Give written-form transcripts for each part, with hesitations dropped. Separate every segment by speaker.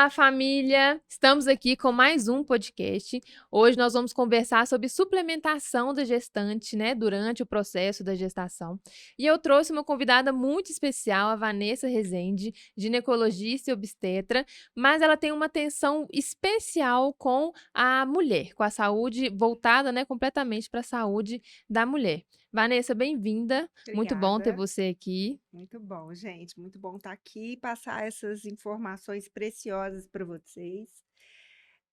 Speaker 1: Olá, família! Estamos aqui com mais um podcast. Hoje nós vamos conversar sobre suplementação da gestante, né, durante o processo da gestação. E eu trouxe uma convidada muito especial, a Vanessa Rezende, ginecologista e obstetra, mas ela tem uma atenção especial com a mulher, com a saúde voltada, né, completamente para a saúde da mulher. Vanessa, bem-vinda. Muito bom ter
Speaker 2: Obrigada.
Speaker 1: você aqui.
Speaker 2: Muito bom, gente. Muito bom estar aqui e passar essas informações preciosas para vocês.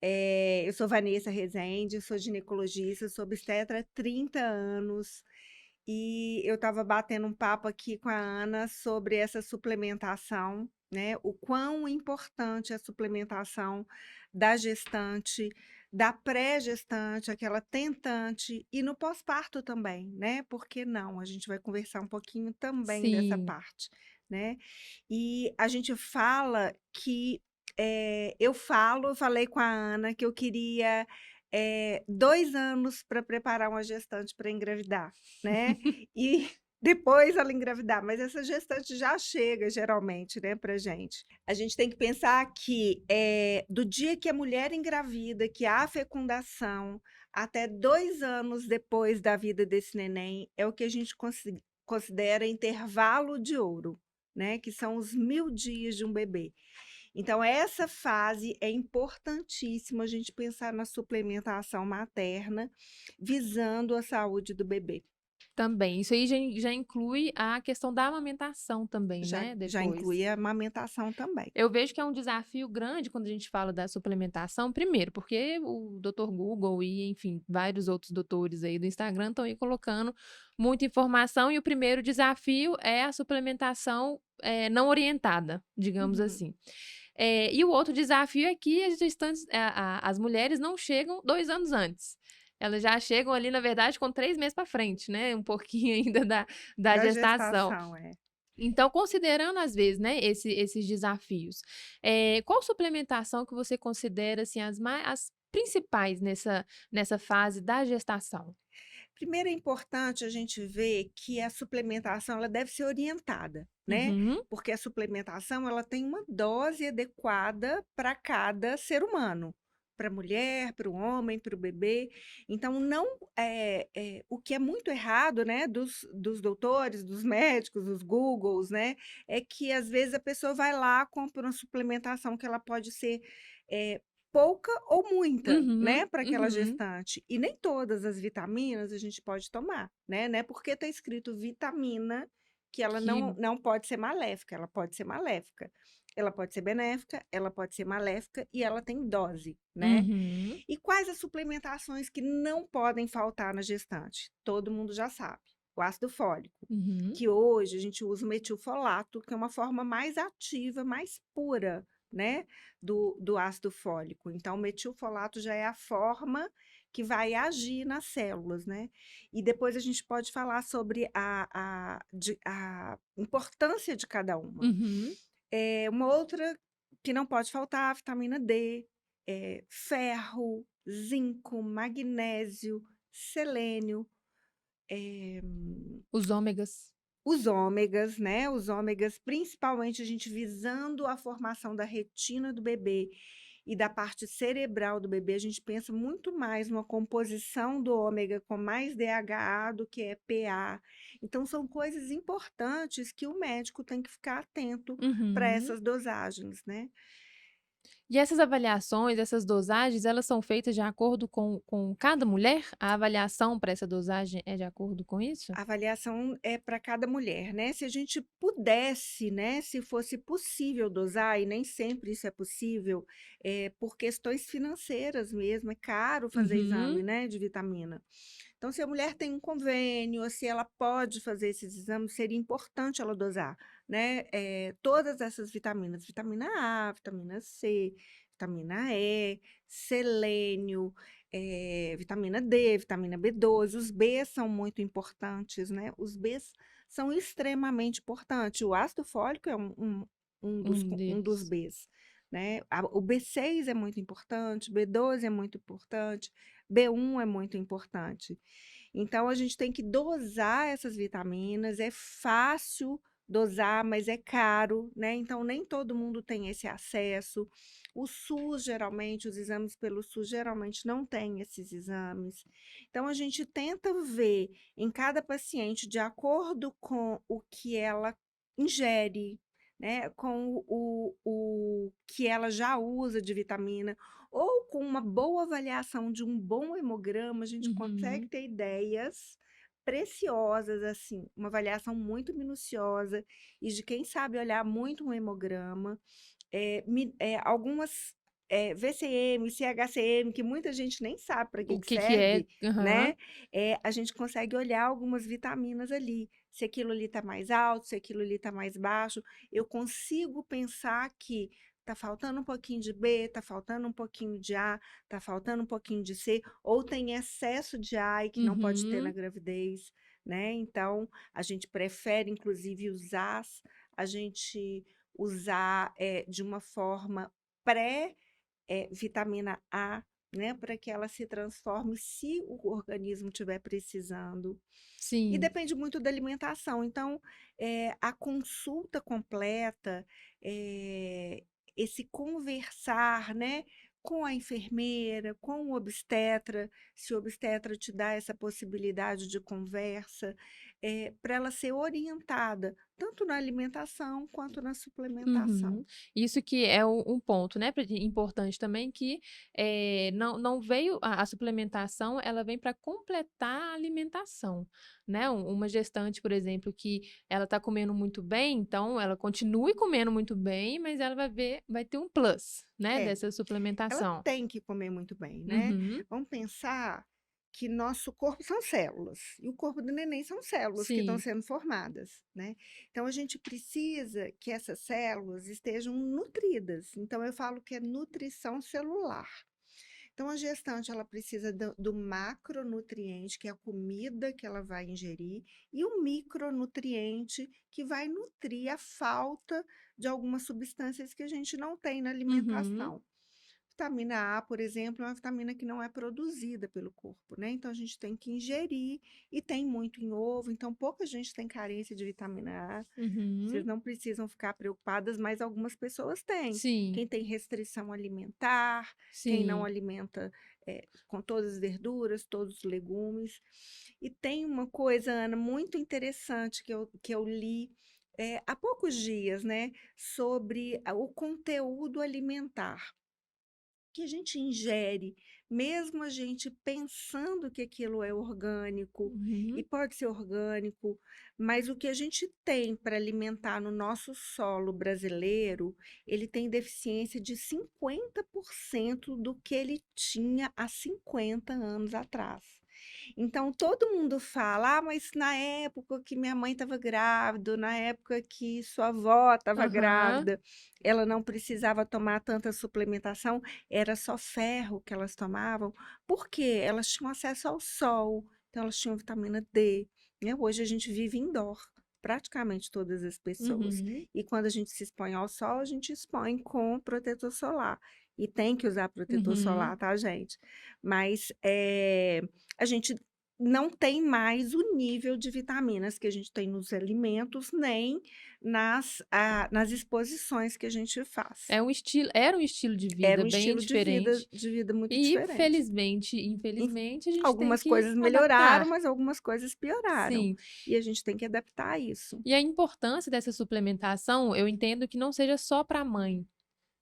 Speaker 2: Eu sou Vanessa Rezende, sou ginecologista, sou obstetra há 30 anos e eu estava batendo um papo aqui com a Ana sobre essa suplementação, né? O quão importante é a suplementação da gestante, da pré-gestante, aquela tentante e no pós-parto também, né? Por que não? A gente vai conversar um pouquinho também dessa
Speaker 1: Sim.
Speaker 2: parte, né? E a gente fala que eu falei com a Ana que eu queria 2 anos para preparar uma gestante para engravidar, né? E depois ela engravidar, mas essa gestante já chega geralmente, né, pra gente. A gente tem que pensar que do dia que a mulher engravida, que há a fecundação, até 2 anos depois da vida desse neném, é o que a gente considera intervalo de ouro, né? Que são os 1000 dias de um bebê. Então, essa fase é importantíssima a gente pensar na suplementação materna, visando a saúde do bebê.
Speaker 1: Também. Isso aí já inclui a questão da amamentação também,
Speaker 2: Já,
Speaker 1: né,
Speaker 2: já
Speaker 1: depois.
Speaker 2: inclui a amamentação também.
Speaker 1: Eu vejo que é um desafio grande quando a gente fala da suplementação, primeiro, porque o doutor Google e, enfim, vários outros doutores aí do Instagram estão aí colocando muita informação e o primeiro desafio é a suplementação não orientada, digamos
Speaker 2: Uhum.
Speaker 1: assim. E o outro desafio é que as gestantes, as mulheres não chegam 2 anos antes. Elas já chegam ali, na verdade, com 3 meses para frente, né? Um pouquinho ainda da
Speaker 2: Da
Speaker 1: gestação.
Speaker 2: gestação, é.
Speaker 1: Então, considerando às vezes, né, esses desafios, qual suplementação que você considera, assim, as principais nessa fase da gestação?
Speaker 2: Primeiro é importante a gente ver que a suplementação ela deve ser orientada, né?
Speaker 1: Uhum,
Speaker 2: Porque a suplementação ela tem uma dose adequada para cada ser humano, para a mulher, para o homem, para o bebê. Então, não o que é muito errado, né, dos doutores, dos médicos, dos Googles, né, é que às vezes a pessoa vai lá, compra uma suplementação que ela pode ser eh, pouca ou muita,
Speaker 1: uhum,
Speaker 2: né, para aquela
Speaker 1: uhum.
Speaker 2: gestante. E nem todas as vitaminas a gente pode tomar, né, não é porque está escrito vitamina que ela
Speaker 1: Que
Speaker 2: não pode ser maléfica, ela pode ser maléfica. Ela pode ser benéfica, ela pode ser maléfica e ela tem dose, né.
Speaker 1: uhum,
Speaker 2: E quais as suplementações que não podem faltar na gestante? Todo mundo já sabe, o ácido fólico,
Speaker 1: uhum.
Speaker 2: que hoje a gente usa o metilfolato, que é uma forma mais ativa, mais pura, né, do ácido fólico. Então, o metilfolato já é a forma que vai agir nas células, né? E depois a gente pode falar sobre a importância de cada uma.
Speaker 1: Uhum.
Speaker 2: Uma outra que não pode faltar, a vitamina D, ferro, zinco, magnésio, selênio, eh
Speaker 1: Os ômegas.
Speaker 2: os ômegas, né, os ômegas, principalmente a gente visando a formação da retina do bebê e da parte cerebral do bebê, a gente pensa muito mais numa composição do ômega com mais DHA do que EPA. Então são coisas importantes que o médico tem que ficar atento para
Speaker 1: Uhum.
Speaker 2: essas dosagens, né.
Speaker 1: E essas avaliações, essas dosagens, elas são feitas de acordo com cada mulher? A avaliação para essa dosagem é de acordo com isso?
Speaker 2: A avaliação é para cada mulher, né. Se a gente pudesse, né, se fosse possível dosar, e nem sempre isso é possível, por questões financeiras mesmo, é caro fazer exame,
Speaker 1: Uhum.
Speaker 2: né, de vitamina. Então, se a mulher tem um convênio, ou se ela pode fazer esses exames, seria importante ela dosar, né, todas essas vitaminas, vitamina A, vitamina C, vitamina E, selênio, vitamina D, vitamina B12, os Bs são muito importantes, né, os Bs são extremamente importantes, o ácido fólico é
Speaker 1: Um
Speaker 2: um dos
Speaker 1: deles.
Speaker 2: Bs, né, o B6 é muito importante, B12 é muito importante, B1 é muito importante. Então a gente tem que dosar essas vitaminas, é fácil dosar, mas é caro, né? Então nem todo mundo tem esse acesso. O SUS, geralmente, os exames pelo SUS geralmente não tem esses exames. Então a gente tenta ver em cada paciente de acordo com o que ela ingere, né? Com o que ela já usa de vitamina, ou com uma boa avaliação de um bom hemograma, a gente consegue
Speaker 1: Uhum.
Speaker 2: ter ideias preciosas, assim, uma avaliação muito minuciosa e de quem sabe olhar muito um hemograma, algumas VCM, CHCM, que muita gente nem sabe para
Speaker 1: O
Speaker 2: que
Speaker 1: que é?
Speaker 2: serve,
Speaker 1: Aham.
Speaker 2: né? A gente consegue olhar algumas vitaminas ali. Se aquilo ali está mais alto, se aquilo ali está mais baixo, eu consigo pensar que está faltando um pouquinho de B, está faltando um pouquinho de A, está faltando um pouquinho de C, ou tem excesso de A e que não pode ter na
Speaker 1: Uhum.
Speaker 2: gravidez, né? Então, a gente prefere, inclusive, a gente usar de uma forma pré-vitamina A, né? Para que ela se transforme se o organismo estiver precisando. E
Speaker 1: Sim.
Speaker 2: depende muito da alimentação. Então, a consulta completa, eh, esse conversar, né, com a enfermeira, com o obstetra, se o obstetra te dá essa possibilidade de conversa, para ela ser orientada, tanto na alimentação quanto na suplementação.
Speaker 1: Uhum. Isso que é um ponto, né, importante também que, não veio a suplementação, ela vem para completar a alimentação, né. Uma gestante, por exemplo, que ela está comendo muito bem, então ela continue comendo muito bem, mas ela vai ter um plus, né,
Speaker 2: É.
Speaker 1: dessa
Speaker 2: Ela
Speaker 1: suplementação.
Speaker 2: tem que comer muito bem, né.
Speaker 1: Uhum.
Speaker 2: Vamos pensar que nosso corpo são células, e o corpo do neném são células que estão
Speaker 1: Sim.
Speaker 2: sendo formadas, né. Então a gente precisa que essas células estejam nutridas, então eu falo que é nutrição celular. Então a gestante ela precisa do macronutriente, que é a comida que ela vai ingerir, e o micronutriente, que vai nutrir a falta de algumas substâncias que a gente não tem na
Speaker 1: Uhum.
Speaker 2: alimentação. Vitamina A, por exemplo, é uma vitamina que não é produzida pelo corpo, né? Então a gente tem que ingerir e tem muito em ovo, então pouca gente tem carência de vitamina A. Vocês
Speaker 1: Uhum.
Speaker 2: não precisam ficar preocupadas, mas algumas pessoas têm.
Speaker 1: Sim,
Speaker 2: Quem tem restrição alimentar, quem não
Speaker 1: sim.
Speaker 2: alimenta com todas as verduras, todos os legumes. E tem uma coisa, Ana, muito interessante que eu li há poucos dias, né? Sobre o conteúdo alimentar que a gente ingere, mesmo a gente pensando que aquilo é orgânico, e
Speaker 1: Uhum.
Speaker 2: pode ser orgânico, mas o que a gente tem para alimentar no nosso solo brasileiro, ele tem deficiência de 50% do que ele tinha há 50 anos atrás. Então todo mundo fala: "Ah, mas na época que minha mãe estava grávida, na época que sua avó estava
Speaker 1: Aham.
Speaker 2: grávida, ela não precisava tomar tanta suplementação, era só ferro que elas tomavam", porque elas tinham acesso ao sol, então elas tinham vitamina D, né. Hoje a gente vive indoor, praticamente todas as pessoas,
Speaker 1: Uhum.
Speaker 2: e quando a gente se expõe ao sol, a gente expõe com protetor solar, e tem que usar protetor
Speaker 1: Uhum.
Speaker 2: solar, tá, gente? Mas, a gente não tem mais o nível de vitaminas que a gente tem nos alimentos, nem nas exposições que a gente faz.
Speaker 1: Era um estilo de
Speaker 2: Era
Speaker 1: vida
Speaker 2: um
Speaker 1: bem
Speaker 2: estilo
Speaker 1: diferente
Speaker 2: de vida muito
Speaker 1: e
Speaker 2: diferente. In
Speaker 1: infelizmente a gente tem
Speaker 2: Algumas
Speaker 1: que
Speaker 2: coisas melhoraram,
Speaker 1: adaptar.
Speaker 2: mas algumas coisas pioraram,
Speaker 1: Sim.
Speaker 2: e a gente tem que adaptar a isso.
Speaker 1: E a importância dessa suplementação, eu entendo que não seja só para a mãe,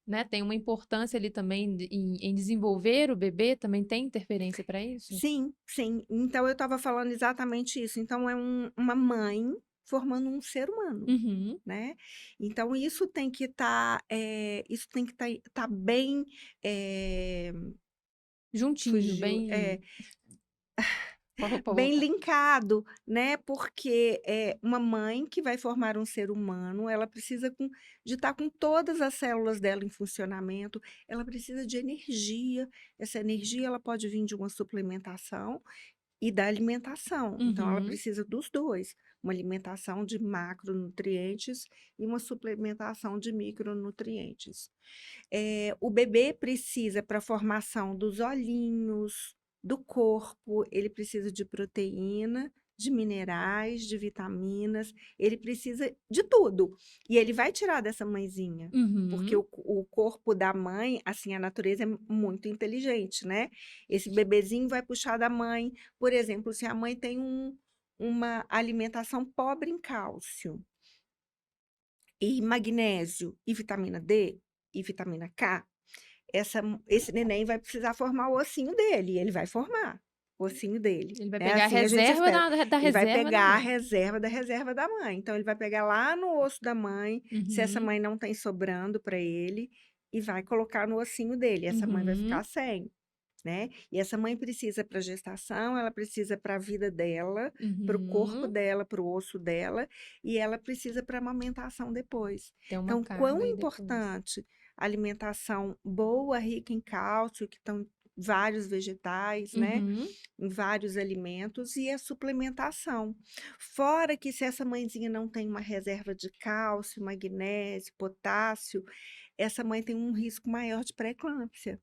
Speaker 1: né, tem uma importância ali também em desenvolver o bebê, também tem interferência para isso?
Speaker 2: Sim, sim. Então eu estava falando exatamente isso. Então é uma mãe formando um ser humano,
Speaker 1: Uhum.
Speaker 2: né. Então isso tem que estar, isso tem que estar bem, eh,
Speaker 1: Juntinho,
Speaker 2: fugiu,
Speaker 1: bem pode
Speaker 2: bem
Speaker 1: voltar.
Speaker 2: linkado, né, porque é uma mãe que vai formar um ser humano, ela precisa de estar com todas as células dela em funcionamento, ela precisa de energia, essa energia ela pode vir de uma suplementação e da alimentação, então ela
Speaker 1: Uhum.
Speaker 2: precisa dos 2, uma alimentação de macronutrientes e uma suplementação de micronutrientes. O bebê precisa para a formação dos olhinhos, do corpo, ele precisa de proteína de minerais, de vitaminas, ele precisa de tudo. E ele vai tirar dessa mãezinha, porque
Speaker 1: Uhum.
Speaker 2: o corpo da mãe, assim, a natureza é muito inteligente, né? Esse bebezinho vai puxar da mãe. Por exemplo, se a mãe tem uma alimentação pobre em cálcio, e magnésio, e vitamina D, e vitamina K, esse neném vai precisar formar o ossinho dele, e ele vai formar o ossinho dele,
Speaker 1: Ele vai
Speaker 2: né,
Speaker 1: pegar a
Speaker 2: assim a gente
Speaker 1: reserva
Speaker 2: espera.
Speaker 1: da
Speaker 2: Ele vai
Speaker 1: reserva da
Speaker 2: pegar a
Speaker 1: mãe.
Speaker 2: reserva da mãe, então ele vai pegar lá no osso da mãe, se essa
Speaker 1: Uhum.
Speaker 2: mãe não tem sobrando para ele, e vai colocar no ossinho dele, essa mãe vai
Speaker 1: Uhum.
Speaker 2: ficar sem, né. E essa mãe precisa para gestação, ela precisa para a vida dela, para o corpo
Speaker 1: Uhum.
Speaker 2: dela, para o osso dela, e ela precisa para amamentação depois.
Speaker 1: Tem uma
Speaker 2: Então, quão
Speaker 1: carga aí depois.
Speaker 2: importante alimentação boa, rica em cálcio, que estão vários vegetais, né,
Speaker 1: Uhum.
Speaker 2: em vários alimentos, e a suplementação. Fora que se essa mãezinha não tem uma reserva de cálcio, magnésio, potássio, essa mãe tem um risco maior de pré-eclâmpsia.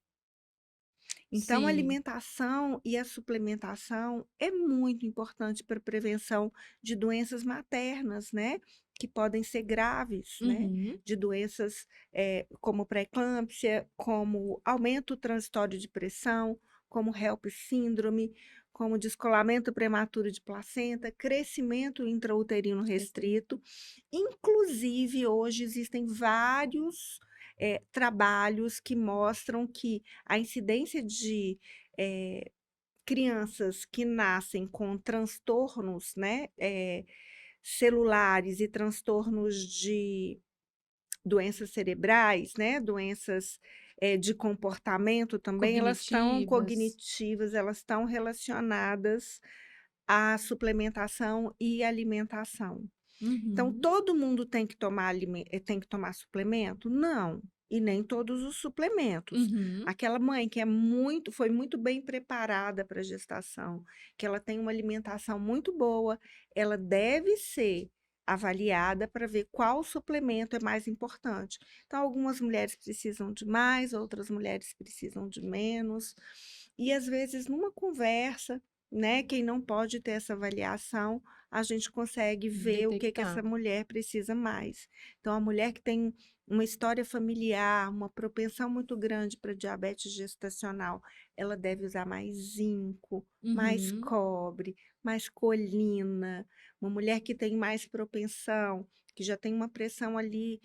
Speaker 2: Então, a
Speaker 1: Sim.
Speaker 2: alimentação e a suplementação é muito importante para a prevenção de doenças maternas, né, que podem ser graves, né,
Speaker 1: Uhum.
Speaker 2: de doenças, como pré-eclâmpsia, como aumento transitório de pressão, como HELP síndrome, como descolamento prematuro de placenta, crescimento intrauterino restrito. Inclusive, hoje existem vários, trabalhos que mostram que a incidência de, crianças que nascem com transtornos, né, celulares e transtornos de doenças cerebrais, né, doenças, de comportamento também, elas estão
Speaker 1: Cognitivas.
Speaker 2: cognitivas, elas estão relacionadas à suplementação e alimentação. Então,
Speaker 1: Uhum.
Speaker 2: todo mundo tem que tomar tem que tomar suplemento? Não, e nem todos os suplementos.
Speaker 1: Uhum.
Speaker 2: Aquela mãe que foi muito bem preparada para a gestação, que ela tem uma alimentação muito boa, ela deve ser avaliada para ver qual suplemento é mais importante. Então, algumas mulheres precisam de mais, outras mulheres precisam de menos. E às vezes, numa conversa, né, quem não pode ter essa avaliação, a gente consegue ver o que
Speaker 1: Detectar.
Speaker 2: essa mulher precisa mais. Então, a mulher que tem uma história familiar, uma propensão muito grande para diabetes gestacional, ela deve usar mais zinco, mais
Speaker 1: Uhum.
Speaker 2: cobre, mais colina. Uma mulher que tem mais propensão, que já tem uma pressão ali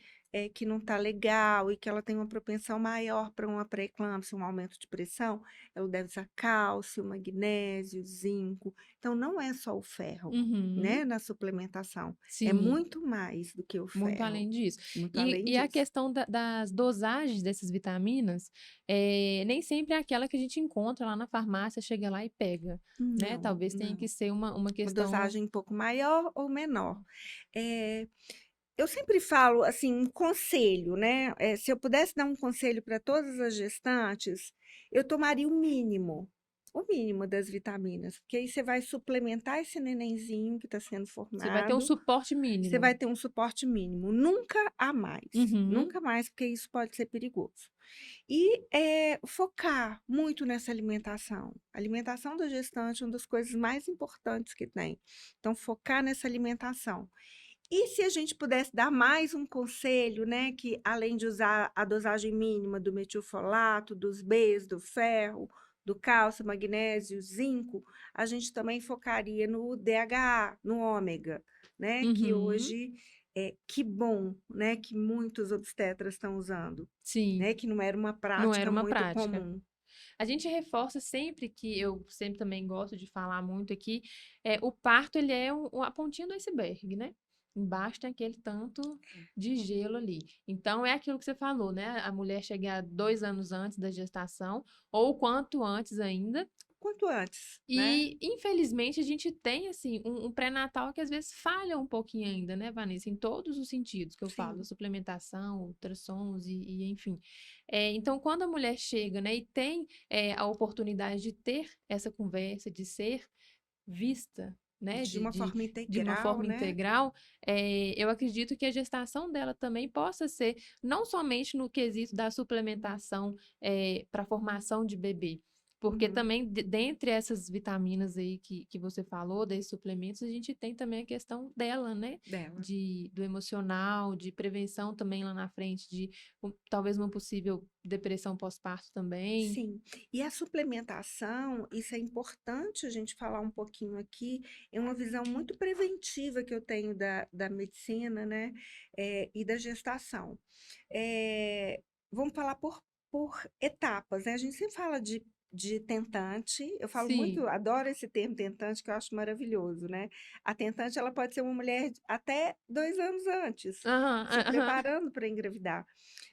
Speaker 2: que não está legal e que ela tem uma propensão maior para uma pré-eclâmpsia, um aumento de pressão, ela deve usar cálcio, magnésio, zinco. Então, não é só o ferro,
Speaker 1: Uhum.
Speaker 2: né, na suplementação, é
Speaker 1: Sim.
Speaker 2: muito mais do que o
Speaker 1: Muito
Speaker 2: ferro,
Speaker 1: além disso.
Speaker 2: muito
Speaker 1: E
Speaker 2: além
Speaker 1: e a
Speaker 2: disso.
Speaker 1: questão das dosagens dessas vitaminas, nem sempre é aquela que a gente encontra lá na farmácia, chega lá e pega, né,
Speaker 2: Não,
Speaker 1: talvez tenha que
Speaker 2: não.
Speaker 1: ser uma
Speaker 2: Uma
Speaker 1: questão.
Speaker 2: dosagem um pouco maior ou menor. Eh, eu sempre falo, assim, um conselho, né, se eu pudesse dar um conselho para todas as gestantes, eu tomaria o mínimo das vitaminas, porque aí você vai suplementar esse nenenzinho que está sendo
Speaker 1: Você vai ter um
Speaker 2: formado.
Speaker 1: suporte
Speaker 2: Você
Speaker 1: mínimo.
Speaker 2: vai ter um suporte mínimo,
Speaker 1: Uhum.
Speaker 2: nunca mais, porque isso pode ser perigoso. E, focar muito nessa alimentação. A alimentação da gestante é uma das coisas mais importantes que tem. Então, focar nessa alimentação. E se a gente pudesse dar mais um conselho, né, que além de usar a dosagem mínima do metilfolato, dos Bs, do ferro, do cálcio, magnésio, zinco, a gente também focaria no DHA, no ômega, né, que
Speaker 1: Uhum.
Speaker 2: hoje, que bom, né, que muitos obstetras estão usando,
Speaker 1: Sim,
Speaker 2: né, que não era uma
Speaker 1: não era
Speaker 2: prática
Speaker 1: uma
Speaker 2: muito
Speaker 1: prática.
Speaker 2: comum.
Speaker 1: A gente reforça sempre que eu sempre também gosto de falar muito aqui, o parto ele é a pontinha do iceberg, né. Embaixo tem aquele tanto de gelo ali. Então é aquilo que você falou, né, a mulher chegar 2 anos antes da gestação, ou quanto antes ainda.
Speaker 2: Quanto antes, né?
Speaker 1: E, infelizmente, a gente tem, assim, um pré-natal que às vezes falha um pouquinho ainda, né, Vanessa, em todos os sentidos que eu falo,
Speaker 2: Sim.
Speaker 1: suplementação, ultrassons e enfim. Então, quando a mulher chega, né, e tem, a oportunidade de ter essa conversa, de ser vista, né,
Speaker 2: De uma forma
Speaker 1: de uma
Speaker 2: integral,
Speaker 1: forma
Speaker 2: né?
Speaker 1: integral, eu acredito que a gestação dela também possa ser, não somente no quesito da suplementação, para a formação de bebê, Porque
Speaker 2: Uhum.
Speaker 1: também, dentre essas vitaminas aí que você falou, desses suplementos, a gente tem também a questão dela, né?
Speaker 2: Dela.
Speaker 1: Do emocional, de prevenção também lá na frente, de talvez uma possível depressão pós-parto também.
Speaker 2: Sim. E a suplementação, isso é importante a gente falar um pouquinho aqui, é uma visão muito preventiva que eu tenho da medicina, né, e da gestação. Vamos falar por etapas, né? A gente sempre fala de tentante, eu falo
Speaker 1: Sim.
Speaker 2: muito, adoro esse termo tentante, que eu acho maravilhoso, né? A tentante, ela pode ser uma mulher até 2 anos antes,
Speaker 1: Aham,
Speaker 2: se
Speaker 1: aham.
Speaker 2: preparando para engravidar.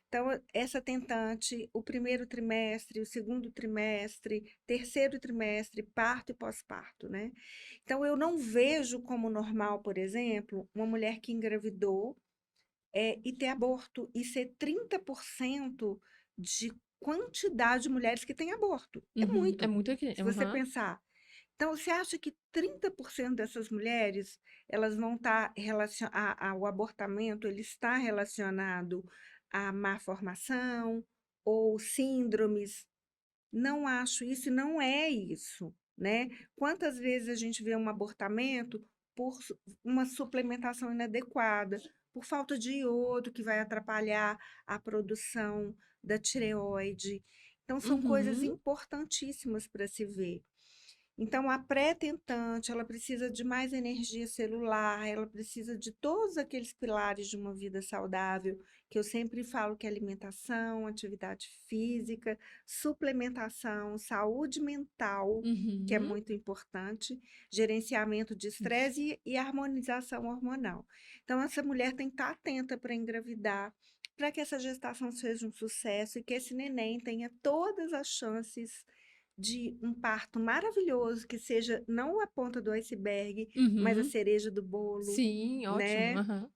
Speaker 2: Então, essa tentante, o primeiro trimestre, o segundo trimestre, terceiro trimestre, parto e pós-parto, né? Então, eu não vejo como normal, por exemplo, uma mulher que engravidou e ter aborto e ser 30% de quantidade de mulheres que têm aborto. É
Speaker 1: Uhum. É
Speaker 2: muito,
Speaker 1: muito aqui.
Speaker 2: se você
Speaker 1: Aham.
Speaker 2: pensar. Então, você acha que 30% dessas mulheres, elas vão estar o abortamento, ele está relacionado à má formação ou síndromes? Não acho isso e não é isso, né? Quantas vezes a gente vê um abortamento por uma suplementação inadequada, por falta de iodo que vai atrapalhar a produção da tireoide. Então, são coisas
Speaker 1: Uhum.
Speaker 2: importantíssimas para se ver. Então, a pré-tentante, ela precisa de mais energia celular, ela precisa de todos aqueles pilares de uma vida saudável, que eu sempre falo que é alimentação, atividade física, suplementação, saúde mental, que é
Speaker 1: Uhum.
Speaker 2: muito importante, gerenciamento de estresse e harmonização hormonal. Então, essa mulher tem que estar atenta para engravidar, para que essa gestação seja um sucesso e que esse neném tenha todas as chances de um parto maravilhoso, que seja não a ponta do iceberg, mas a
Speaker 1: Uhum.
Speaker 2: cereja do bolo,
Speaker 1: Sim, ótimo.
Speaker 2: né?
Speaker 1: Aham.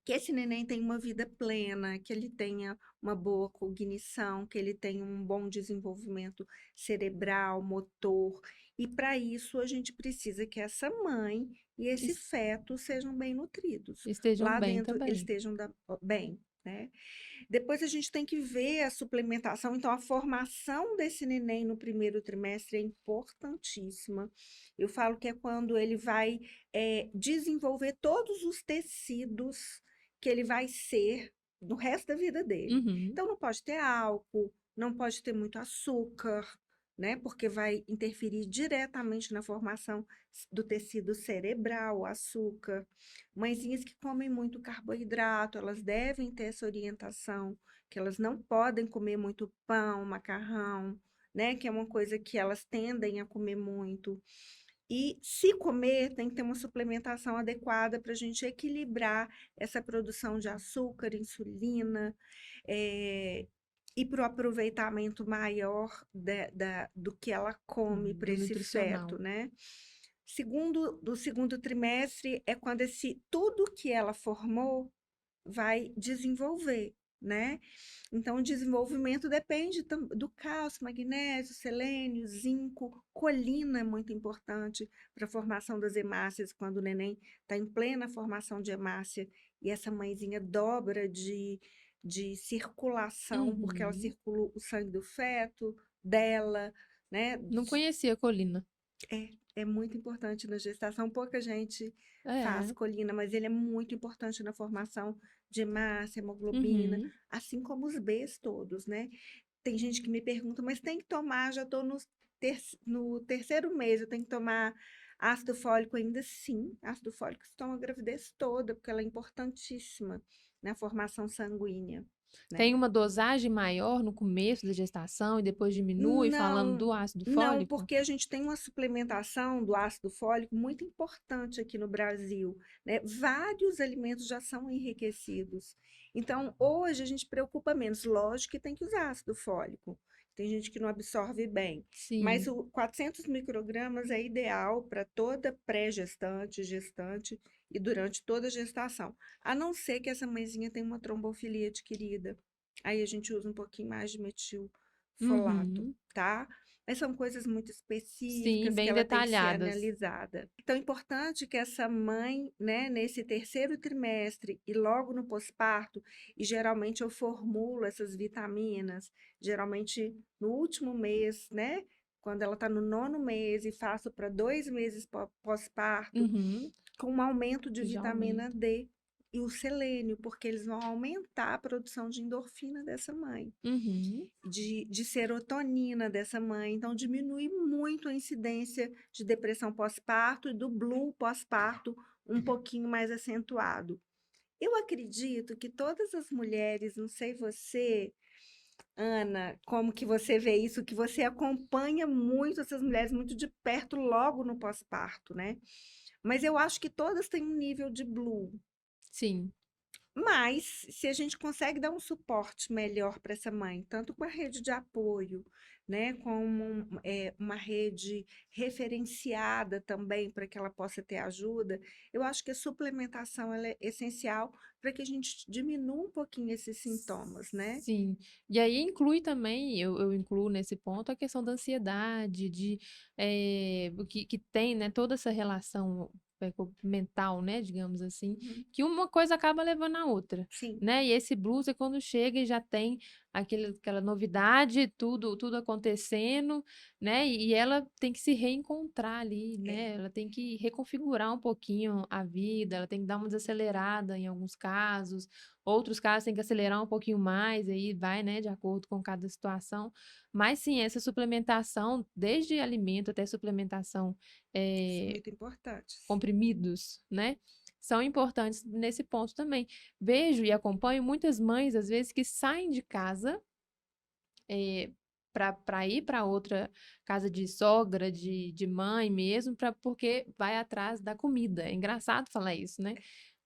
Speaker 2: Que esse neném tenha uma vida plena, que ele tenha uma boa cognição, que ele tenha um bom desenvolvimento cerebral, motor. E para isso a gente precisa que essa mãe e esse
Speaker 1: Es-
Speaker 2: feto sejam bem nutridos.
Speaker 1: Estejam
Speaker 2: Lá
Speaker 1: bem
Speaker 2: dentro eles
Speaker 1: também.
Speaker 2: estejam bem, né? Depois a gente tem que ver a suplementação, então a formação desse neném no primeiro trimestre é importantíssima. Eu falo que é quando ele vai desenvolver todos os tecidos que ele vai ser no resto da vida dele.
Speaker 1: Uhum.
Speaker 2: Então não pode ter álcool, não pode ter muito açúcar, né? Porque vai interferir diretamente na formação do tecido cerebral, o açúcar. Mãezinhas que comem muito carboidrato, elas devem ter essa orientação, que elas não podem comer muito pão, macarrão, né? Que é uma coisa que elas tendem a comer muito. E se comer, tem que ter uma suplementação adequada para a gente equilibrar essa produção de açúcar, insulina, e para o aproveitamento maior do que ela come para
Speaker 1: Do
Speaker 2: esse
Speaker 1: nutricional.
Speaker 2: feto, né? Do segundo trimestre é quando tudo que ela formou vai desenvolver, né? Então, o desenvolvimento depende do cálcio, magnésio, selênio, zinco, colina é muito importante para a formação das hemácias, quando o neném está em plena formação de hemácia e essa mãezinha dobra de circulação, porque ela
Speaker 1: Uhum.
Speaker 2: circula o sangue do feto, dela, né?
Speaker 1: Não conhecia a colina.
Speaker 2: É muito importante na gestação. Pouca gente faz
Speaker 1: É.
Speaker 2: colina, mas ele é muito importante na formação de hemácia, hemoglobina,
Speaker 1: Uhum.
Speaker 2: assim como os Bs todos, né? Tem gente que me pergunta, mas tem que tomar, já estou no terceiro mês, eu tenho que tomar ácido fólico ainda? Sim, ácido fólico se toma a gravidez toda, porque ela é importantíssima na formação sanguínea,
Speaker 1: Tem
Speaker 2: né?
Speaker 1: uma dosagem maior no começo da gestação e depois diminui, falando
Speaker 2: Não,
Speaker 1: do ácido
Speaker 2: não,
Speaker 1: fólico?
Speaker 2: porque a gente tem uma suplementação do ácido fólico muito importante aqui no Brasil, né? Vários alimentos já são enriquecidos. Então, hoje a gente preocupa menos. Lógico que tem que usar ácido fólico. Tem gente que não absorve bem, mas
Speaker 1: Sim.
Speaker 2: o 400 microgramas é ideal para toda pré-gestante, gestante e durante toda a gestação. A não ser que essa mãezinha tenha uma trombofilia adquirida. Aí a gente usa um pouquinho mais de metilfolato,
Speaker 1: Uhum.
Speaker 2: tá? Mas são coisas muito
Speaker 1: Sim,
Speaker 2: específicas que
Speaker 1: bem
Speaker 2: ela tem que ser
Speaker 1: detalhadas.
Speaker 2: analisada. Então, é importante que essa mãe, né, nesse terceiro trimestre e logo no pós-parto, e geralmente eu formulo essas vitaminas, geralmente no último mês, né? quando ela está no 9º mês e faço para 2 meses pós-parto,
Speaker 1: Uhum.
Speaker 2: com um aumento de
Speaker 1: Que já
Speaker 2: vitamina
Speaker 1: aumenta.
Speaker 2: D e o selênio, porque eles vão aumentar a produção de endorfina dessa mãe,
Speaker 1: Uhum.
Speaker 2: de serotonina dessa mãe. Então, diminui muito a incidência de depressão pós-parto e do blue pós-parto um pouquinho mais acentuado. Eu acredito que todas as mulheres, não sei você, Ana, como que você vê isso, que você acompanha muito essas mulheres muito de perto logo no pós-parto, né? Mas eu acho que todas têm um nível de blue.
Speaker 1: Sim.
Speaker 2: Mas, se a gente consegue dar um suporte melhor para essa mãe, tanto com a rede de apoio, né, como uma rede referenciada também para que ela possa ter ajuda, eu acho que a suplementação ela é essencial para que a gente diminua um pouquinho esses sintomas, né?
Speaker 1: Sim. E aí inclui também, eu incluo nesse ponto a questão da ansiedade, que tem, né, toda essa relação mental, né, digamos assim,
Speaker 2: Uhum.
Speaker 1: que uma coisa acaba levando a outra,
Speaker 2: Sim,
Speaker 1: né? E esse blues é quando chega e já tem aquela novidade, tudo acontecendo, né? E ela tem que se reencontrar ali,
Speaker 2: é.
Speaker 1: né? Ela tem que reconfigurar um pouquinho a vida, ela tem que dar uma desacelerada em alguns casos. Outros casos tem que acelerar um pouquinho mais, aí vai, né, de acordo com cada situação. Mas sim, essa suplementação, desde alimento até suplementação,
Speaker 2: São
Speaker 1: eh,
Speaker 2: muito importantes.
Speaker 1: comprimidos, né, são importantes nesse ponto também. Vejo e acompanho muitas mães, às vezes, que saem de casa, para ir para outra casa de sogra, de mãe mesmo, porque vai atrás da comida. É engraçado falar isso, né?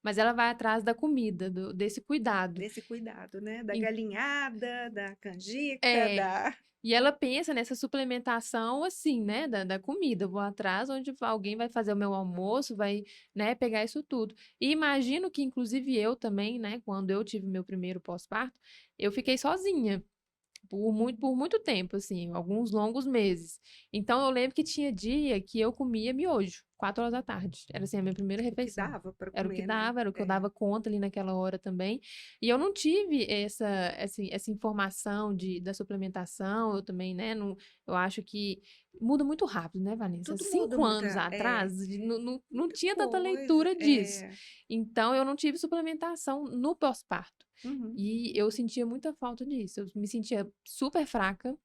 Speaker 1: Mas ela vai atrás da comida, desse cuidado.
Speaker 2: Desse cuidado, né? Da
Speaker 1: Em-
Speaker 2: galinhada, da canjica,
Speaker 1: É,
Speaker 2: da.
Speaker 1: e ela pensa nessa suplementação assim, né, da comida. Eu vou atrás onde alguém vai fazer o meu almoço, vai, né, pegar isso tudo. E imagino que, inclusive, eu também, né, quando eu tive meu primeiro pós-parto, eu fiquei sozinha. Por muito tempo, assim, alguns longos meses. Então, eu lembro que tinha dia que eu comia miojo, 4 horas da tarde. Era, assim, a minha primeira
Speaker 2: O que
Speaker 1: refeição.
Speaker 2: dava para
Speaker 1: Era o que
Speaker 2: comer, né?
Speaker 1: dava, era o que eu
Speaker 2: É.
Speaker 1: dava conta ali naquela hora também. E eu não tive essa informação da suplementação, eu também, né, não, eu acho que muda muito rápido, né, Vanessa?
Speaker 2: Tudo muda
Speaker 1: 5 anos
Speaker 2: muita,
Speaker 1: atrás, não
Speaker 2: muita
Speaker 1: tinha tanta
Speaker 2: coisa.
Speaker 1: leitura disso.
Speaker 2: É.
Speaker 1: Então, eu não tive suplementação no pós-parto.
Speaker 2: Uhum.
Speaker 1: E eu sentia muita falta disso. Eu me sentia super fraca,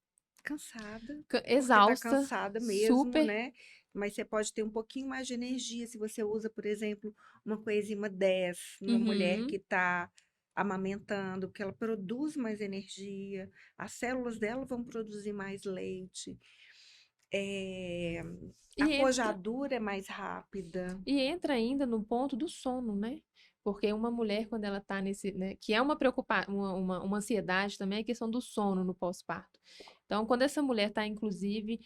Speaker 2: Cansada, porque tá
Speaker 1: exausta,
Speaker 2: cansada mesmo,
Speaker 1: super.
Speaker 2: né? Mas você pode ter um pouquinho mais de energia se você usa, por exemplo, uma coenzima 10 numa mulher
Speaker 1: Uhum.
Speaker 2: que está amamentando, porque ela produz mais energia, as células dela vão produzir mais leite, é, a
Speaker 1: E entra,
Speaker 2: pojadura é mais rápida.
Speaker 1: e entra ainda no ponto do sono, né? Porque uma mulher, quando ela tá nesse, né, que é uma preocupação, uma ansiedade também, é a questão do sono no pós-parto. Então, quando essa mulher está, inclusive,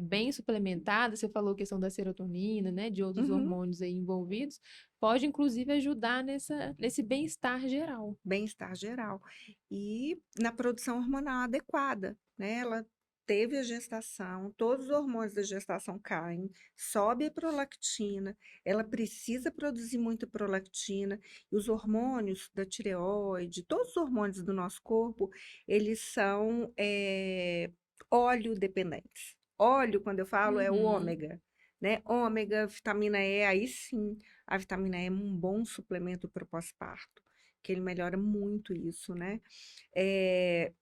Speaker 1: bem suplementada, você falou a questão da serotonina, né, de outros
Speaker 2: Uhum.
Speaker 1: hormônios aí envolvidos, pode, inclusive, ajudar nesse bem-estar geral.
Speaker 2: Bem-estar geral. E na produção hormonal adequada, né? Ela teve a gestação, todos os hormônios da gestação caem, sobe a prolactina, ela precisa produzir muita prolactina, e os hormônios da tireoide, todos os hormônios do nosso corpo, eles são óleo dependentes. Óleo, quando eu falo, é o
Speaker 1: Uhum.
Speaker 2: ômega, né? Ômega, vitamina E, aí sim, a vitamina E é um bom suplemento para o pós-parto que ele melhora muito isso, né? É,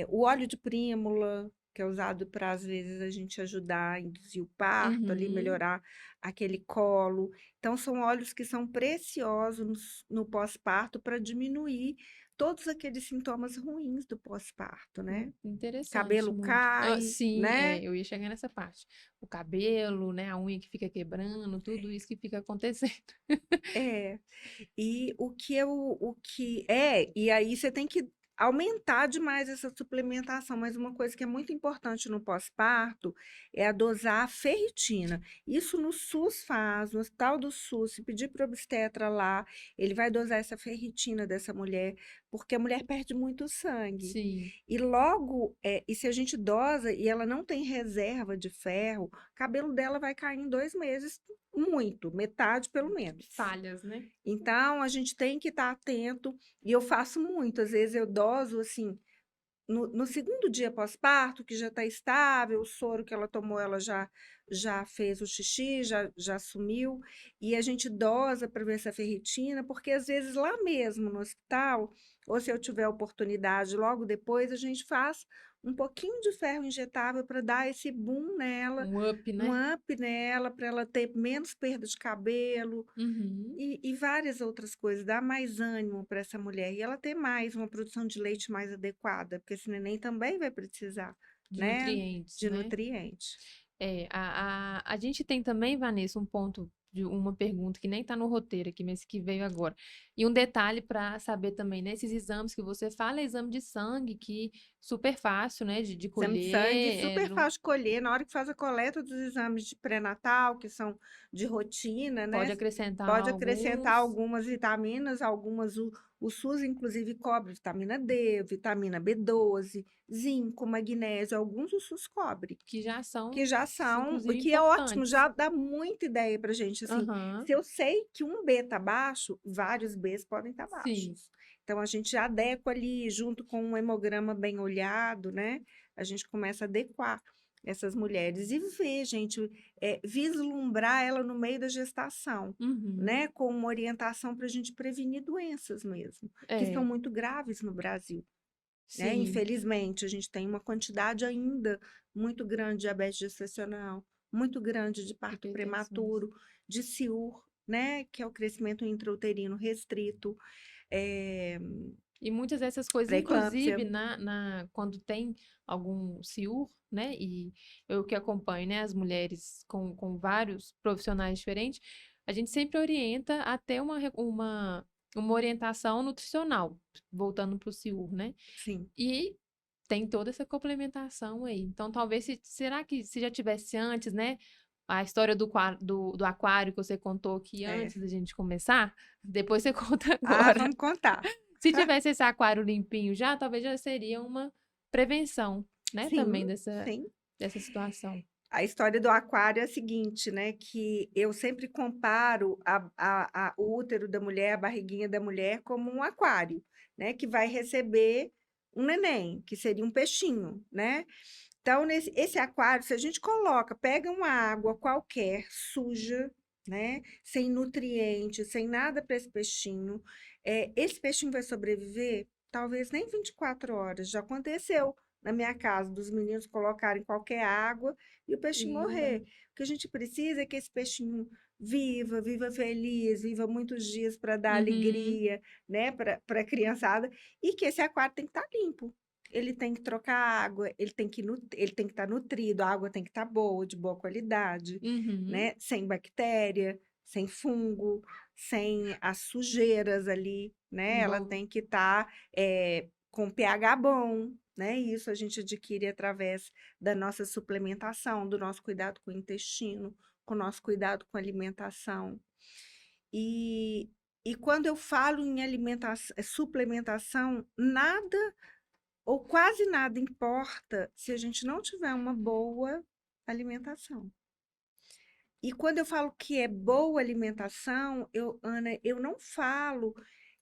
Speaker 2: o óleo de prímula, que é usado para, às vezes, a gente ajudar a induzir o parto, ali,
Speaker 1: Uhum.
Speaker 2: melhorar aquele colo. Então, são óleos que são preciosos no pós-parto para diminuir todos aqueles sintomas ruins do pós-parto, né?
Speaker 1: Interessante,
Speaker 2: Cabelo
Speaker 1: muito. Ah,
Speaker 2: cai,
Speaker 1: sim,
Speaker 2: né?
Speaker 1: eu ia chegar nessa parte. O cabelo, né, a unha que fica quebrando, tudo isso que fica acontecendo.
Speaker 2: É. E e aí você tem que aumentar demais essa suplementação, mas uma coisa que é muito importante no pós-parto é a dosar a ferritina. Isso no SUS faz, no Hospital do SUS, se pedir para o obstetra lá, ele vai dosar essa ferritina dessa mulher, porque a mulher perde muito sangue.
Speaker 1: Sim,
Speaker 2: E logo, e se a gente dosa e ela não tem reserva de ferro, o cabelo dela vai cair em 2 meses, muito, metade pelo menos.
Speaker 1: falhas, né?
Speaker 2: Então, a gente tem que estar atento, e eu faço muito, às vezes eu doso assim, no segundo dia pós-parto, que já está estável, o soro que ela tomou, ela já fez o xixi, já sumiu, e a gente dosa para ver essa ferritina, porque às vezes lá mesmo no hospital, ou se eu tiver oportunidade logo depois, a gente faz um pouquinho de ferro injetável para dar esse boom nela,
Speaker 1: Um up,
Speaker 2: um
Speaker 1: né?
Speaker 2: up nela, para ela ter menos perda de cabelo,
Speaker 1: Uhum.
Speaker 2: e várias outras coisas, dar mais ânimo para essa mulher, e ela ter mais, uma produção de leite mais adequada, porque esse neném também vai precisar,
Speaker 1: De
Speaker 2: né,
Speaker 1: nutrientes,
Speaker 2: de
Speaker 1: né?
Speaker 2: nutriente.
Speaker 1: É, a gente tem também, Vanessa, um ponto de uma pergunta que nem está no roteiro aqui, mas que veio agora. E um detalhe para saber também, né? Esses exames que você fala, é exame de sangue, que super fácil, né? De
Speaker 2: Exame de sangue
Speaker 1: colher.
Speaker 2: super fácil de colher, na hora que faz a coleta dos exames de pré-natal, que são de rotina,
Speaker 1: Pode
Speaker 2: né?
Speaker 1: acrescentar
Speaker 2: Pode acrescentar
Speaker 1: alguns.
Speaker 2: algumas vitaminas, algumas o SUS inclusive cobre vitamina D, vitamina B12, zinco, magnésio, alguns o SUS cobre.
Speaker 1: Que já
Speaker 2: Que
Speaker 1: são,
Speaker 2: já são, o
Speaker 1: inclusive,
Speaker 2: que é ótimo,
Speaker 1: importantes.
Speaker 2: já dá muita ideia pra gente, assim,
Speaker 1: Aham,
Speaker 2: se eu sei que um B tá baixo, vários Bs podem estar
Speaker 1: sim.
Speaker 2: baixos. Então, a gente já adequa ali, junto com um hemograma bem olhado, né? A gente começa a adequar essas mulheres e ver, gente, vislumbrar ela no meio da gestação,
Speaker 1: Uhum.
Speaker 2: né? Com uma orientação para a gente prevenir doenças mesmo, que são
Speaker 1: É,
Speaker 2: muito graves no Brasil, né?
Speaker 1: sim.
Speaker 2: Infelizmente, a gente tem uma quantidade ainda muito grande de diabetes gestacional, muito grande de parto
Speaker 1: Hipertensões.
Speaker 2: prematuro, de CIUR, né? Que é o crescimento intrauterino restrito, é,
Speaker 1: E muitas dessas coisas,
Speaker 2: pré-eclâmpsia.
Speaker 1: inclusive quando tem algum CIUR, né? E eu que acompanho, né, as mulheres com vários profissionais diferentes, a gente sempre orienta a ter uma orientação nutricional, voltando para o CIUR, né?
Speaker 2: Sim,
Speaker 1: E tem toda essa complementação aí. Então, talvez, será que se já tivesse antes, né? A história do aquário que você contou aqui
Speaker 2: é.
Speaker 1: antes da gente começar, depois você conta
Speaker 2: Ah,
Speaker 1: agora.
Speaker 2: vamos contar.
Speaker 1: Se tivesse esse aquário limpinho já, talvez já seria uma prevenção, né,
Speaker 2: Sim,
Speaker 1: também dessa,
Speaker 2: sim.
Speaker 1: dessa situação.
Speaker 2: A história do aquário é a seguinte, né? Que eu sempre comparo o útero da mulher, a barriguinha da mulher, como um aquário, né? Que vai receber um neném, que seria um peixinho, né? Então, esse aquário, se a gente coloca, pega uma água qualquer, suja, né? Sem nutrientes, sem nada para esse peixinho vai sobreviver talvez nem 24 horas. Já aconteceu na minha casa, dos meninos colocarem qualquer água e o peixinho
Speaker 1: E
Speaker 2: morrer.
Speaker 1: morrer.
Speaker 2: O que a gente precisa é que esse peixinho viva feliz, viva muitos dias para dar
Speaker 1: Uhum,
Speaker 2: alegria, né, para a criançada, e que esse aquário tem que estar limpo. Ele tem que trocar água, ele tem que estar nutrido, a água tem que estar boa, de boa qualidade,
Speaker 1: uhum,
Speaker 2: né? Sem bactéria, sem fungo, sem as sujeiras ali, né? Ela
Speaker 1: envolve.
Speaker 2: tem que estar com pH bom, né? Isso a gente adquire através da nossa suplementação, do nosso cuidado com o intestino, com o nosso cuidado com a alimentação. E, e quando eu falo em alimentação, suplementação, nada ou quase nada importa se a gente não tiver uma boa alimentação. E quando eu falo que é boa alimentação, Ana, eu não falo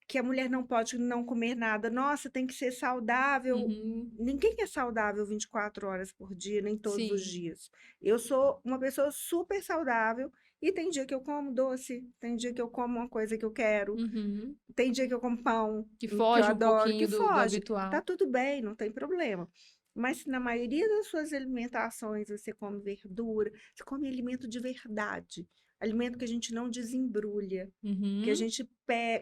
Speaker 2: que a mulher não pode não comer nada. Nossa, tem que ser saudável.
Speaker 1: Uhum,
Speaker 2: Ninguém é saudável 24 horas por dia, nem todos os
Speaker 1: sim.
Speaker 2: dias. Eu sou uma pessoa super saudável e tem dia que eu como doce, tem dia que eu como uma coisa que eu quero,
Speaker 1: Uhum.
Speaker 2: tem dia que eu como pão,
Speaker 1: Que
Speaker 2: que eu
Speaker 1: foge um
Speaker 2: adoro, que
Speaker 1: pouquinho do
Speaker 2: foge. Tá
Speaker 1: habitual.
Speaker 2: tudo bem, não tem problema. Mas se na maioria das suas alimentações você come verdura, você come alimento de verdade, alimento que a gente não desembrulha, que a
Speaker 1: Uhum.
Speaker 2: gente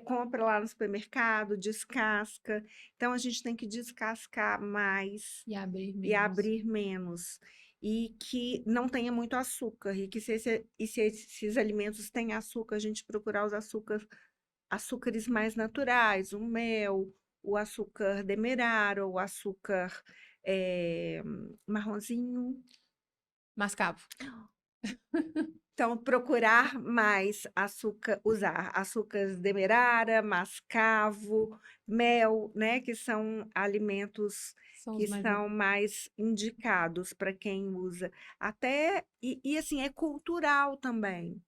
Speaker 2: compra lá no supermercado, descasca. Então a gente tem que descascar mais
Speaker 1: E abrir
Speaker 2: e
Speaker 1: menos.
Speaker 2: abrir menos. E que não tenha muito açúcar. E que se esses alimentos têm açúcar, a gente procurar os açúcares mais naturais, o mel, o açúcar demerara, o açúcar marronzinho.
Speaker 1: Mascavo.
Speaker 2: Então, procurar mais açúcar, usar açúcares demerara, mascavo, mel, né, que são alimentos
Speaker 1: São os
Speaker 2: que
Speaker 1: mais.
Speaker 2: são mais indicados para quem usa. Até, e assim, é cultural também.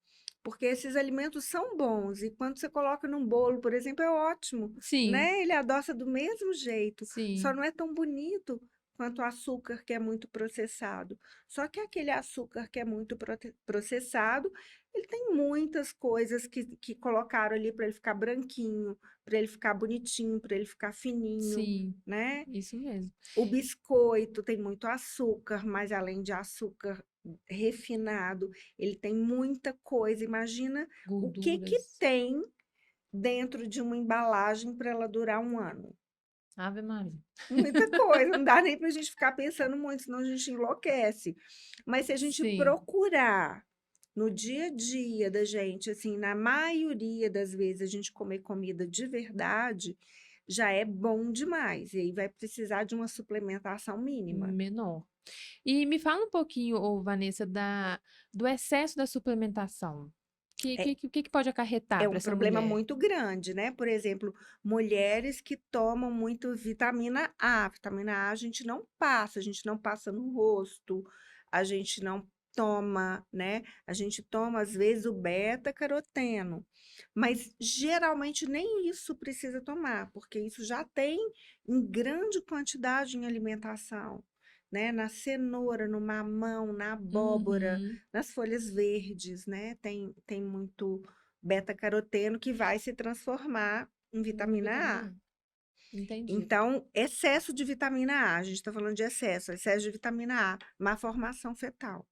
Speaker 2: porque esses alimentos são bons e quando você coloca num bolo, por exemplo, é ótimo,
Speaker 1: Sim,
Speaker 2: né? Ele adoça do mesmo jeito, só
Speaker 1: sim,
Speaker 2: não é tão bonito quanto o açúcar que é muito processado. Só que aquele açúcar que é muito processado, ele tem muitas coisas que colocaram ali para ele ficar branquinho, para ele ficar bonitinho, para ele ficar fininho,
Speaker 1: sim,
Speaker 2: né?
Speaker 1: isso mesmo.
Speaker 2: O biscoito tem muito açúcar, mas além de açúcar refinado, ele tem muita coisa. Imagina o que
Speaker 1: Gorduras.
Speaker 2: tem dentro de uma embalagem para ela durar um ano.
Speaker 1: Ave Maria.
Speaker 2: Muita coisa, não dá nem para a gente ficar pensando muito, senão a gente enlouquece. Mas se a gente
Speaker 1: Sim,
Speaker 2: procurar no dia a dia da gente, assim, na maioria das vezes, a gente comer comida de verdade, já é bom demais. E aí vai precisar de uma suplementação mínima.
Speaker 1: menor. E me fala um pouquinho, ô, Vanessa, do excesso da suplementação.
Speaker 2: É,
Speaker 1: O que pode acarretar
Speaker 2: é
Speaker 1: para
Speaker 2: um
Speaker 1: essa
Speaker 2: problema
Speaker 1: mulher?
Speaker 2: muito grande, né? Por exemplo, mulheres que tomam muito vitamina A. Vitamina A a gente não passa, a gente não passa no rosto, a gente não toma, né? A gente toma, às vezes, o beta-caroteno, mas geralmente nem isso precisa tomar, porque isso já tem em grande quantidade em alimentação, né? Na cenoura, no mamão, na abóbora,
Speaker 1: Uhum.
Speaker 2: nas folhas verdes, né? Tem muito beta-caroteno que vai se transformar em
Speaker 1: Vitamina
Speaker 2: vitamina A.
Speaker 1: A. Entendi.
Speaker 2: Então, excesso de vitamina A, a gente está falando de excesso de vitamina A, má formação fetal.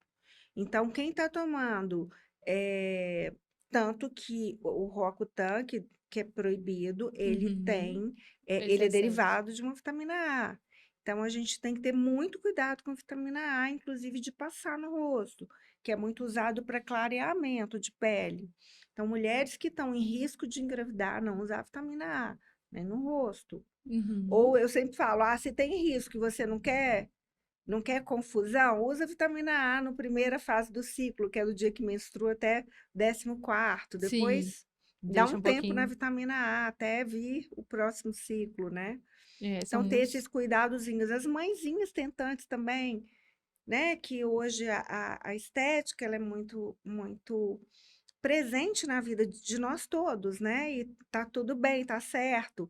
Speaker 2: Então, quem está tomando, eh, tanto que o Roacutan, que é proibido, ele
Speaker 1: Uhum.
Speaker 2: tem,
Speaker 1: Esse
Speaker 2: ele é
Speaker 1: excesso.
Speaker 2: derivado de uma vitamina A. Então, a gente tem que ter muito cuidado com a vitamina A, inclusive de passar no rosto, que é muito usado para clareamento de pele. Então, mulheres que estão em risco de engravidar, não usar vitamina A, nem no rosto.
Speaker 1: Uhum.
Speaker 2: Ou eu sempre falo, se tem risco e você não quer confusão? Usa vitamina A na primeira fase do ciclo, que é do dia que menstrua até 14º.
Speaker 1: Sim,
Speaker 2: Depois dá
Speaker 1: deixa
Speaker 2: um
Speaker 1: um
Speaker 2: tempo na
Speaker 1: pouquinho.
Speaker 2: vitamina A até vir o próximo ciclo, né?
Speaker 1: É, são
Speaker 2: Então, ter
Speaker 1: muitos.
Speaker 2: esses cuidadozinhos. As mãezinhas tentantes também, né? Que hoje a estética ela é muito, muito presente na vida de nós todos, né? E tá tudo bem, tá certo.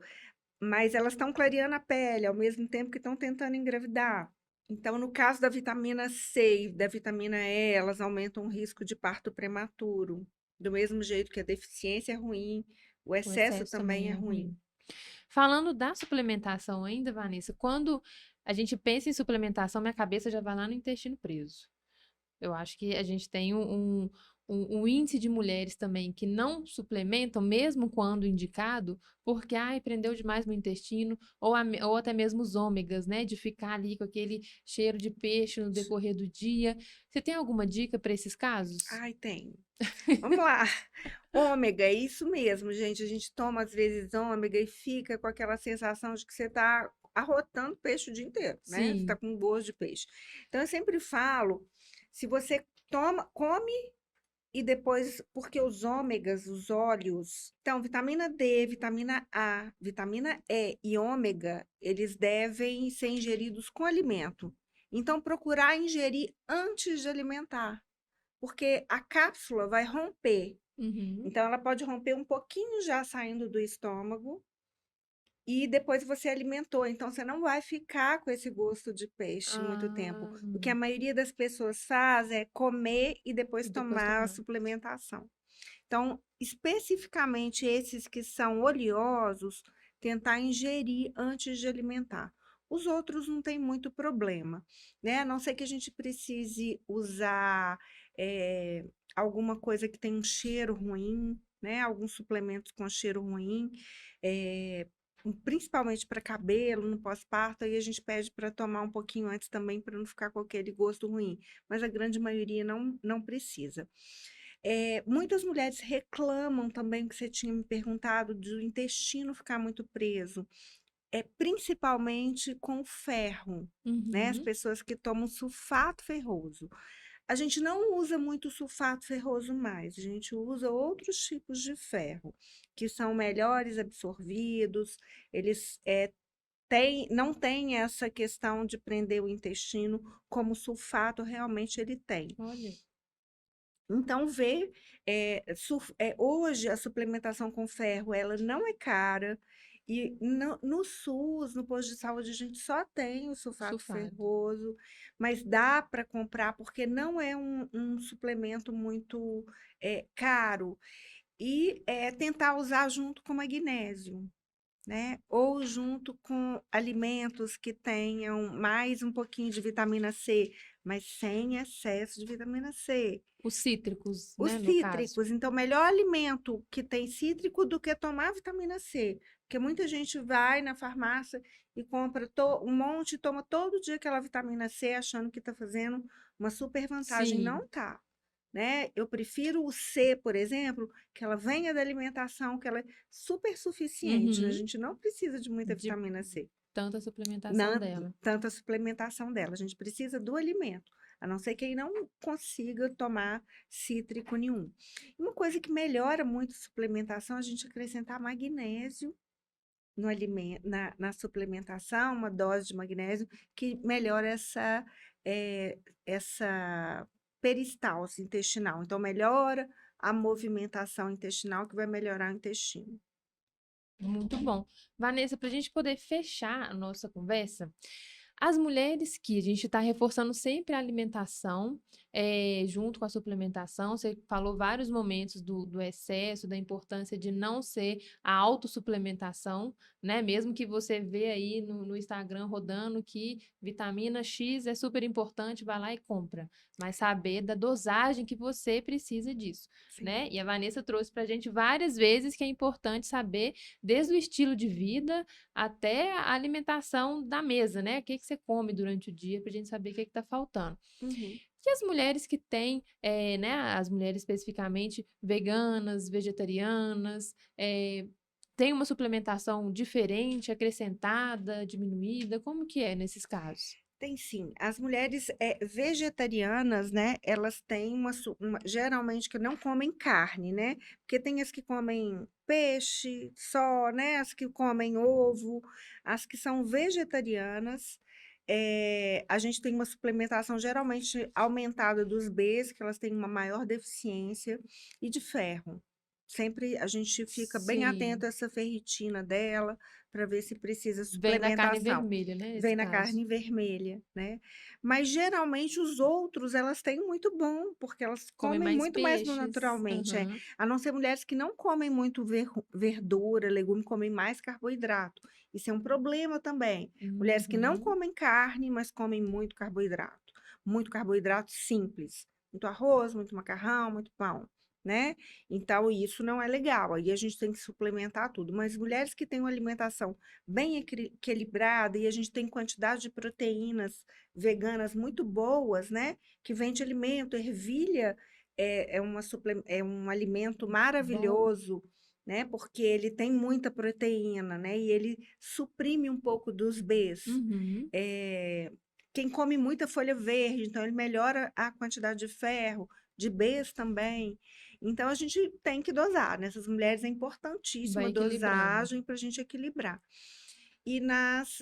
Speaker 2: Mas elas estão clareando a pele ao mesmo tempo que estão tentando engravidar. Então, no caso da vitamina C e da vitamina E, elas aumentam o risco de parto prematuro. Do mesmo jeito que a deficiência é ruim, o
Speaker 1: O
Speaker 2: excesso
Speaker 1: excesso
Speaker 2: também
Speaker 1: também
Speaker 2: é
Speaker 1: é
Speaker 2: ruim.
Speaker 1: ruim. Falando da suplementação ainda, Vanessa, quando a gente pensa em suplementação, minha cabeça já vai lá no intestino preso. Eu acho que a gente tem um índice de mulheres também que não suplementam, mesmo quando indicado, porque ai, prendeu demais no intestino, ou até mesmo os ômegas, né? De ficar ali com aquele cheiro de peixe no decorrer do dia. Você tem alguma dica para esses casos?
Speaker 2: Ai, tem. Vamos lá. Ômega, é isso mesmo, gente. A gente toma às vezes ômega e fica com aquela sensação de que você está arrotando peixe o dia inteiro, né? Você está
Speaker 1: Sim.
Speaker 2: com gosto de peixe. Então, eu sempre falo, se você come e depois, porque os ômegas, os óleos, então, vitamina D, vitamina A, vitamina E ômega, eles devem ser ingeridos com alimento. Então, procurar ingerir antes de alimentar, porque a cápsula vai romper.
Speaker 1: Uhum.
Speaker 2: Então, ela pode romper um pouquinho já saindo do estômago e depois você alimentou. Então, você não vai ficar com esse gosto de peixe muito tempo.
Speaker 1: Ah,
Speaker 2: O que a maioria das pessoas faz é comer e
Speaker 1: e
Speaker 2: depois
Speaker 1: depois
Speaker 2: tomar a
Speaker 1: tomar.
Speaker 2: suplementação. Então, especificamente esses que são oleosos, tentar ingerir antes de alimentar. Os outros não tem muito problema, né? A não ser que a gente precise usar eh, alguma coisa que tem um cheiro ruim, né? Alguns suplementos com cheiro ruim, eh, principalmente para cabelo, no pós-parto, aí a gente pede para tomar um pouquinho antes também, para não ficar com aquele gosto ruim. Mas a grande maioria não precisa. Muitas mulheres reclamam também, que você tinha me perguntado, do intestino ficar muito preso, principalmente com ferro, né? As
Speaker 1: Uhum.
Speaker 2: pessoas que tomam sulfato ferroso. A gente não usa muito sulfato ferroso mais, a gente usa outros tipos de ferro, que são melhores absorvidos, eles não têm essa questão de prender o intestino, como o sulfato realmente ele tem.
Speaker 1: Olha.
Speaker 2: Então, hoje a suplementação com ferro, ela não é cara, e no SUS, no posto de saúde, a gente só tem o sulfato
Speaker 1: Sulfado.
Speaker 2: ferroso, mas dá para comprar, porque não é um suplemento muito caro. E tentar usar junto com magnésio, né? Ou junto com alimentos que tenham mais um pouquinho de vitamina C, mas sem excesso de vitamina C.
Speaker 1: Os cítricos,
Speaker 2: Os
Speaker 1: né, no caso.
Speaker 2: cítricos, então, melhor alimento que tem cítrico do que tomar vitamina C. Porque muita gente vai na farmácia e compra um monte e toma todo dia aquela vitamina C, achando que está fazendo uma super vantagem.
Speaker 1: Sim.
Speaker 2: Não tá, né? Eu prefiro o C, por exemplo, que ela venha da alimentação, que ela é super suficiente, né? A
Speaker 1: Uhum.
Speaker 2: gente não precisa de muita
Speaker 1: De
Speaker 2: vitamina C.
Speaker 1: tanta suplementação
Speaker 2: Não
Speaker 1: dela.
Speaker 2: tanta suplementação dela, a gente precisa do alimento, a não ser quem não consiga tomar cítrico nenhum. Uma coisa que melhora muito a suplementação, é a gente acrescentar magnésio no alimento, na suplementação, uma dose de magnésio, que melhora essa peristalse intestinal. Então, melhora a movimentação intestinal, que vai melhorar o intestino.
Speaker 1: Muito bom. Vanessa, para a gente poder fechar a nossa conversa, as mulheres que a gente está reforçando sempre a alimentação, junto com a suplementação, você falou vários momentos do excesso, da importância de não ser a autossuplementação, né? Mesmo que você vê aí no Instagram rodando que vitamina X é super importante, vai lá e compra. Mas saber da dosagem que você precisa disso,
Speaker 2: Sim.
Speaker 1: né? E a Vanessa trouxe para a gente várias vezes que é importante saber desde o estilo de vida até a alimentação da mesa, né? O que que você come durante o dia para a gente saber o que está faltando.
Speaker 2: Uhum.
Speaker 1: E as mulheres que têm, né? As mulheres especificamente veganas, vegetarianas, têm uma suplementação diferente, acrescentada, diminuída? Como que é nesses casos?
Speaker 2: Tem sim. As mulheres vegetarianas, né? Elas têm geralmente que não comem carne, né? Porque tem as que comem peixe só, né? As que comem ovo, as que são vegetarianas. A gente tem uma suplementação geralmente aumentada dos Bs, que elas têm uma maior deficiência, e de ferro. Sempre a gente fica bem atento
Speaker 1: Sim,
Speaker 2: a essa ferritina dela para ver se precisa
Speaker 1: vem da carne
Speaker 2: suplementação.
Speaker 1: vermelha, né? Nesse
Speaker 2: Vem na
Speaker 1: caso.
Speaker 2: carne vermelha, né. Mas geralmente os outros elas têm muito bom, porque elas
Speaker 1: Comem
Speaker 2: comem
Speaker 1: mais
Speaker 2: muito mais no
Speaker 1: peixes.
Speaker 2: naturalmente,
Speaker 1: Aham.
Speaker 2: a não ser mulheres que não comem muito verdura, legume, comem mais carboidrato. Isso é um problema também. Mulheres que não
Speaker 1: Uhum.
Speaker 2: comem carne, mas comem muito carboidrato simples, muito arroz, muito macarrão, muito pão, né. Então isso não é legal, aí a gente tem que suplementar tudo. Mas mulheres que têm uma alimentação bem equilibrada, e a gente tem quantidade de proteínas veganas muito boas, né? Que vem de alimento, ervilha é um alimento
Speaker 1: Bom.
Speaker 2: maravilhoso, né? Porque ele tem muita proteína, né? E ele suprime um pouco dos Bs.
Speaker 1: Uhum.
Speaker 2: Eh, Quem come muita folha verde, então ele melhora a quantidade de ferro, de Bs também. Então a gente tem que dosar. Nessas mulheres é importantíssima
Speaker 1: Vai
Speaker 2: a
Speaker 1: equilibrando.
Speaker 2: dosagem para a gente equilibrar. E nas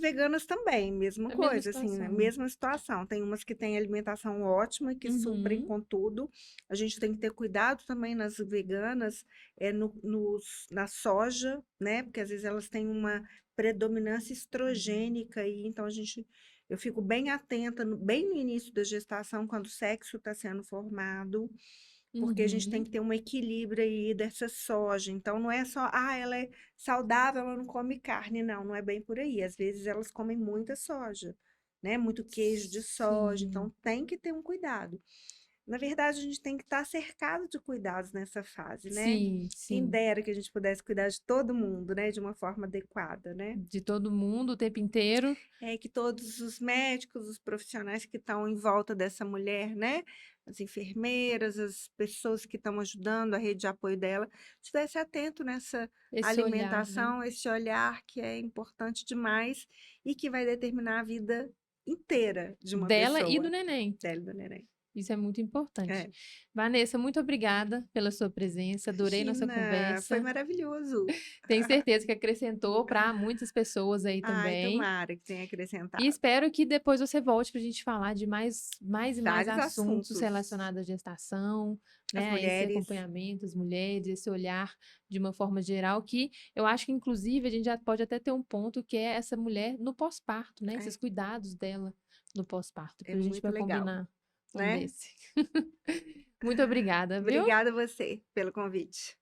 Speaker 2: veganas também, mesma
Speaker 1: É a mesma
Speaker 2: coisa, assim, né,
Speaker 1: situação.
Speaker 2: mesma situação. Tem umas que têm alimentação ótima, que suprem
Speaker 1: Uhum.
Speaker 2: com tudo. A gente tem que ter cuidado também nas veganas, na soja, né? Porque às vezes elas têm uma predominância estrogênica, e então eu fico bem atenta, bem no início da gestação, quando o sexo está sendo formado, porque a gente tem
Speaker 1: Uhum.
Speaker 2: que ter um equilíbrio aí dessa soja. Então, não é só, ela é saudável, ela não come carne. Não, não é bem por aí. Às vezes elas comem muita soja, né? Muito queijo de soja.
Speaker 1: Sim.
Speaker 2: Então, tem que ter um cuidado. Na verdade, a gente tem que estar cercado de cuidados nessa fase, né?
Speaker 1: Sim,
Speaker 2: Quem
Speaker 1: sim.
Speaker 2: dera que a gente pudesse cuidar de todo mundo, né? De uma forma adequada, né?
Speaker 1: De todo mundo o tempo inteiro.
Speaker 2: É que todos os médicos, os profissionais que estão em volta dessa mulher, né? As enfermeiras, as pessoas que estão ajudando, a rede de apoio dela, estivesse atento nessa
Speaker 1: Esse olhar, né?
Speaker 2: alimentação, esse olhar que é importante demais e que vai determinar a vida inteira de uma
Speaker 1: Dela e do
Speaker 2: pessoa,
Speaker 1: neném.
Speaker 2: dela e do neném.
Speaker 1: Isso é muito importante.
Speaker 2: É.
Speaker 1: Vanessa, muito obrigada pela sua presença, adorei nossa
Speaker 2: Imagina, foi
Speaker 1: conversa.
Speaker 2: maravilhoso.
Speaker 1: Tenho certeza que acrescentou para muitas pessoas aí
Speaker 2: Ai,
Speaker 1: também.
Speaker 2: tomara que tenha
Speaker 1: E
Speaker 2: acrescentado.
Speaker 1: espero que depois você volte para a gente falar de mais e mais
Speaker 2: Vários
Speaker 1: assuntos
Speaker 2: assuntos.
Speaker 1: relacionados à gestação,
Speaker 2: As
Speaker 1: né, a esse
Speaker 2: mulheres,
Speaker 1: acompanhamento, as mulheres, esse olhar de uma forma geral, que eu acho que, inclusive, a gente já pode até ter um ponto que é essa mulher no pós-parto, né, esses
Speaker 2: é,
Speaker 1: cuidados dela no pós-parto.
Speaker 2: é
Speaker 1: Depois a gente
Speaker 2: muito
Speaker 1: vai
Speaker 2: legal,
Speaker 1: combinar um
Speaker 2: né?
Speaker 1: desse. Muito obrigada, viu?
Speaker 2: Obrigada a você pelo convite.